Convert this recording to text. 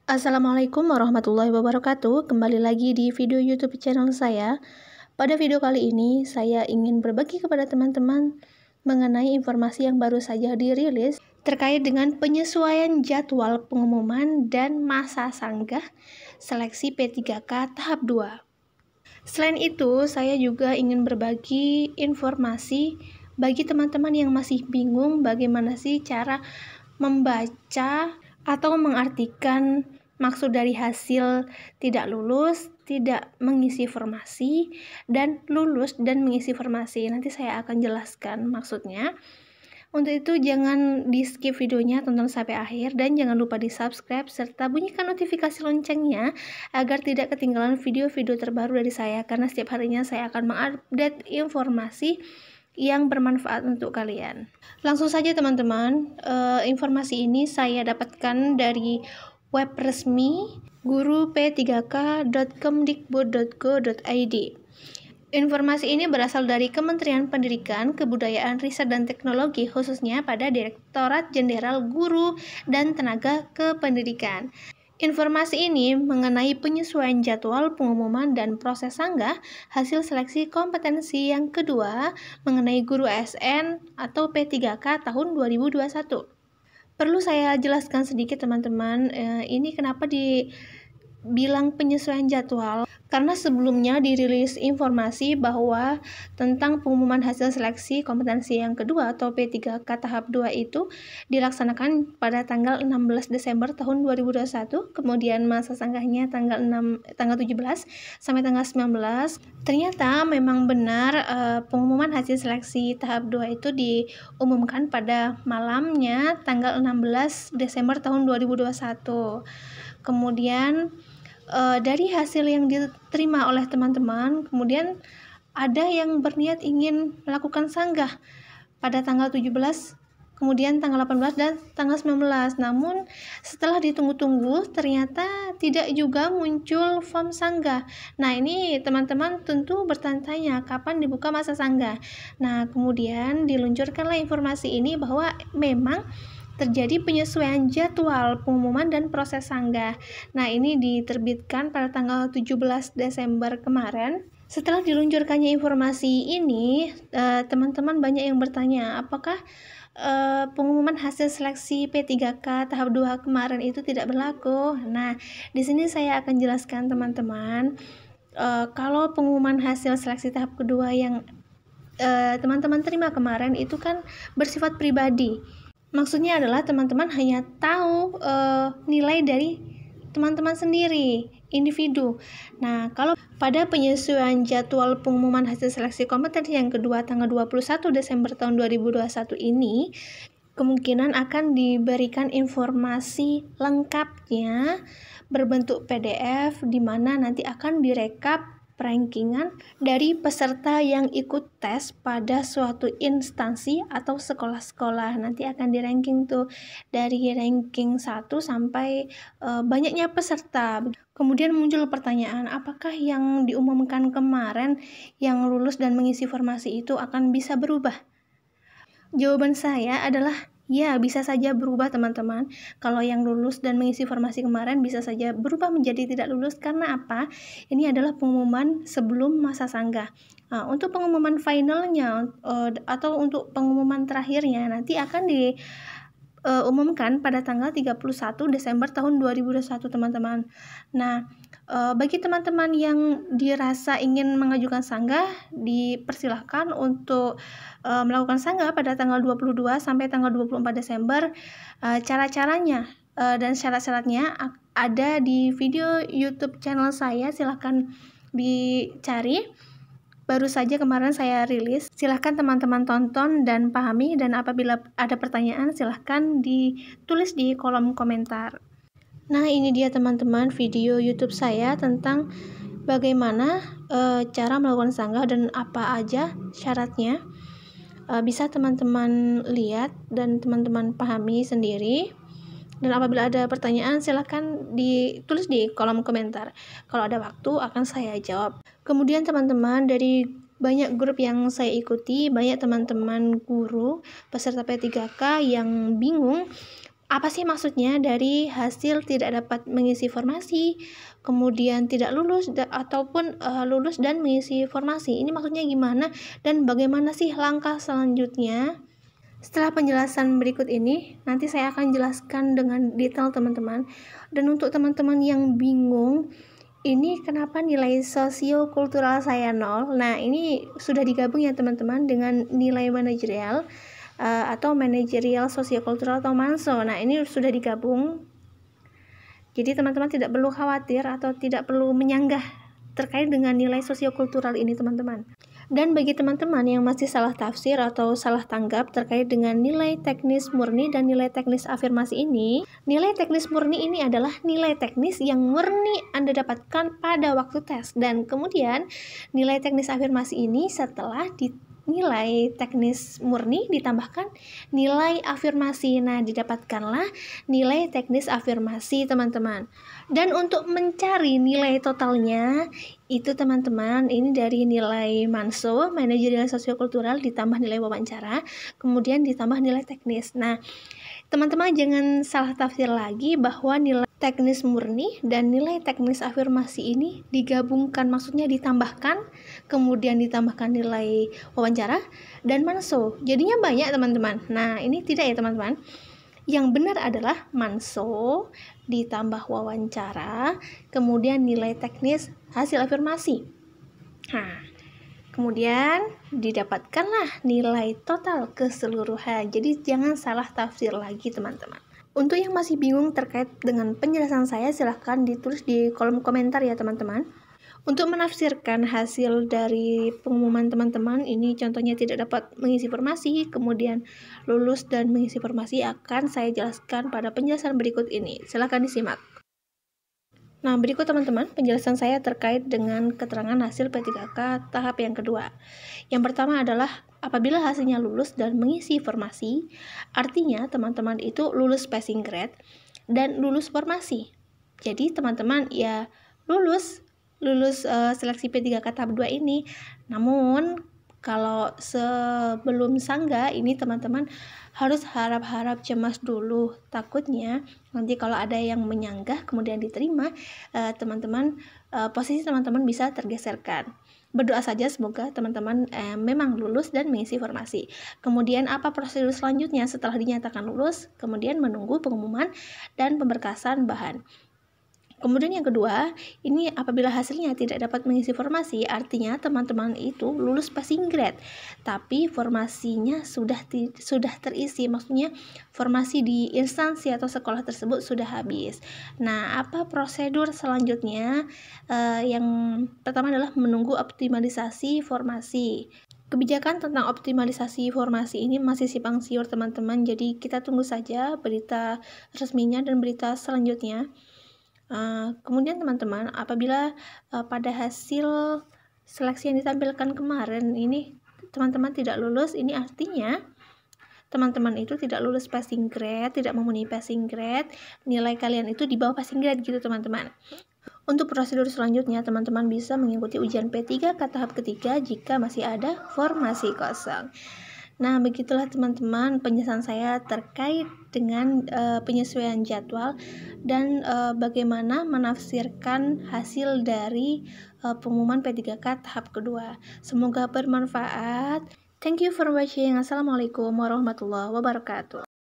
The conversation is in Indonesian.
Assalamualaikum warahmatullahi wabarakatuh. Kembali lagi di video YouTube channel saya. Pada video kali ini, saya ingin berbagi kepada teman-teman mengenai informasi yang baru saja dirilis terkait dengan penyesuaian jadwal pengumuman dan masa sanggah seleksi P3K tahap 2. Selain itu, saya juga ingin berbagi informasi bagi teman-teman yang masih bingung bagaimana sih cara membaca atau mengartikan maksud dari hasil tidak lulus, tidak mengisi formasi, dan lulus dan mengisi formasi. Nanti saya akan jelaskan maksudnya. Untuk itu jangan di skip videonya, tonton sampai akhir, dan jangan lupa di subscribe serta bunyikan notifikasi loncengnya agar tidak ketinggalan video-video terbaru dari saya, karena setiap harinya saya akan mengupdate informasi yang bermanfaat untuk kalian. Langsung saja teman-teman, informasi ini saya dapatkan dari web resmi gurup3k.kemdikbud.go.id. Informasi ini berasal dari Kementerian Pendidikan, Kebudayaan, Riset dan Teknologi, khususnya pada Direktorat Jenderal Guru dan Tenaga Kependidikan. Informasi ini mengenai penyesuaian jadwal pengumuman dan proses sanggah hasil seleksi kompetensi yang kedua mengenai guru ASN atau P3K tahun 2021. Perlu saya jelaskan sedikit teman-teman, ini kenapa dibilang penyesuaian jadwal, karena sebelumnya dirilis informasi bahwa tentang pengumuman hasil seleksi kompetensi yang kedua atau P3K tahap 2 itu dilaksanakan pada tanggal 16 Desember tahun 2021, kemudian masa sanggahnya tanggal 17 sampai tanggal 19. Ternyata memang benar pengumuman hasil seleksi tahap 2 itu diumumkan pada malamnya tanggal 16 Desember tahun 2021. Kemudian dari hasil yang diterima oleh teman-teman, kemudian ada yang berniat ingin melakukan sanggah pada tanggal 17, kemudian tanggal 18 dan tanggal 19. Namun setelah ditunggu-tunggu ternyata tidak juga muncul form sanggah. Nah, ini teman-teman tentu bertanya-tanya kapan dibuka masa sanggah. Nah, kemudian diluncurkanlah informasi ini bahwa memang terjadi penyesuaian jadwal pengumuman dan proses sanggah. Nah, ini diterbitkan pada tanggal 17 Desember kemarin. Setelah diluncurkannya informasi ini, teman-teman banyak yang bertanya, apakah pengumuman hasil seleksi P3K tahap 2 kemarin itu tidak berlaku? Nah, di sini saya akan jelaskan teman-teman, kalau pengumuman hasil seleksi tahap kedua yang teman-teman terima kemarin itu kan bersifat pribadi. Maksudnya adalah teman-teman hanya tahu nilai dari teman-teman sendiri, individu. Nah, kalau pada penyesuaian jadwal pengumuman hasil seleksi kompetensi yang kedua tanggal 21 Desember tahun 2021 ini, kemungkinan akan diberikan informasi lengkapnya berbentuk PDF di mana nanti akan direkap rankingan dari peserta yang ikut tes pada suatu instansi atau sekolah-sekolah. Nanti akan di-ranking tuh dari ranking 1 sampai banyaknya peserta. Kemudian muncul pertanyaan, apakah yang diumumkan kemarin yang lulus dan mengisi formasi itu akan bisa berubah? Jawaban saya adalah ya, bisa saja berubah teman-teman. Kalau yang lulus dan mengisi formasi kemarin bisa saja berubah menjadi tidak lulus. Karena apa? Ini adalah pengumuman sebelum masa sanggah. Nah, untuk pengumuman finalnya atau untuk pengumuman terakhirnya nanti akan diumumkan pada tanggal 31 Desember tahun 2021 teman-teman. Nah, bagi teman-teman yang dirasa ingin mengajukan sanggah, dipersilahkan untuk melakukan sanggah pada tanggal 22 sampai tanggal 24 Desember. Cara-caranya dan syarat-syaratnya ada di video YouTube channel saya, silahkan dicari. Baru saja kemarin saya rilis, silahkan teman-teman tonton dan pahami, dan apabila ada pertanyaan silahkan ditulis di kolom komentar. Nah, ini dia teman-teman video YouTube saya tentang bagaimana cara melakukan sanggah dan apa aja syaratnya. Bisa teman-teman lihat dan teman-teman pahami sendiri. Dan apabila ada pertanyaan silahkan ditulis di kolom komentar. Kalau ada waktu akan saya jawab. Kemudian teman-teman, dari banyak grup yang saya ikuti, banyak teman-teman guru peserta P3K yang bingung Apa sih maksudnya dari hasil tidak dapat mengisi formasi, kemudian tidak lulus ataupun lulus dan mengisi formasi? Ini maksudnya gimana dan bagaimana sih langkah selanjutnya? Setelah penjelasan berikut ini, nanti saya akan jelaskan dengan detail teman-teman. Dan untuk teman-teman yang bingung, ini kenapa nilai sosiokultural saya 0? Nah, ini sudah digabung ya teman-teman dengan nilai manajerial atau manajerial sosiokultural atau MANSO. Nah, ini sudah digabung. Jadi teman-teman tidak perlu khawatir atau tidak perlu menyanggah terkait dengan nilai sosiokultural ini teman-teman. Dan bagi teman-teman yang masih salah tafsir atau salah tanggap terkait dengan nilai teknis murni dan nilai teknis afirmasi ini, nilai teknis murni ini adalah nilai teknis yang murni Anda dapatkan pada waktu tes. Dan kemudian nilai teknis afirmasi ini setelah nilai teknis murni ditambahkan nilai afirmasi. Nah, didapatkanlah nilai teknis afirmasi, teman-teman. Dan untuk mencari nilai totalnya, itu teman-teman, ini dari nilai MANSO, manajerial sosiokultural, ditambah nilai wawancara, kemudian ditambah nilai teknis. Nah, teman-teman jangan salah tafsir lagi bahwa nilai teknis murni dan nilai teknis afirmasi ini digabungkan, maksudnya ditambahkan, kemudian ditambahkan nilai wawancara dan MANSO. Jadinya banyak teman-teman. Nah, ini tidak ya teman-teman. Yang benar adalah MANSO ditambah wawancara, kemudian nilai teknis hasil afirmasi. Nah, kemudian didapatkanlah nilai total keseluruhan. Jadi jangan salah tafsir lagi teman-teman. Untuk yang masih bingung terkait dengan penjelasan saya, silahkan ditulis di kolom komentar ya teman-teman. Untuk menafsirkan hasil dari pengumuman teman-teman, ini contohnya tidak dapat mengisi formasi, kemudian lulus dan mengisi formasi, akan saya jelaskan pada penjelasan berikut ini. Silahkan disimak. Nah, berikut teman-teman penjelasan saya terkait dengan keterangan hasil P3K tahap yang kedua. Yang pertama adalah apabila hasilnya lulus dan mengisi formasi, artinya teman-teman itu lulus passing grade dan lulus formasi. Jadi teman-teman ya lulus seleksi P3K tahap 2 ini. Namun kalau sebelum sangga ini teman-teman harus harap-harap cemas dulu, takutnya nanti kalau ada yang menyanggah kemudian diterima, posisi teman-teman bisa tergeserkan. Berdoa saja semoga teman-teman memang lulus dan mengisi formasi. Kemudian apa prosedur selanjutnya setelah dinyatakan lulus? Kemudian menunggu pengumuman dan pemberkasan bahan. Kemudian yang kedua, ini apabila hasilnya tidak dapat mengisi formasi, artinya teman-teman itu lulus passing grade, tapi formasinya sudah terisi, maksudnya formasi di instansi atau sekolah tersebut sudah habis. Nah, apa prosedur selanjutnya? Yang pertama adalah menunggu optimalisasi formasi. Kebijakan tentang optimalisasi formasi ini masih simpang siur teman-teman, jadi kita tunggu saja berita resminya dan berita selanjutnya. Kemudian teman-teman, apabila pada hasil seleksi yang ditampilkan kemarin ini teman-teman tidak lulus, ini artinya teman-teman itu tidak lulus passing grade, tidak memenuhi passing grade, nilai kalian itu di bawah passing grade gitu teman-teman. Untuk prosedur selanjutnya, teman-teman bisa mengikuti ujian P3K tahap ketiga jika masih ada formasi kosong. Nah, begitulah teman-teman penjelasan saya terkait dengan penyesuaian jadwal dan bagaimana menafsirkan hasil dari pengumuman P3K tahap kedua. Semoga bermanfaat. Thank you for watching. Assalamualaikum warahmatullahi wabarakatuh.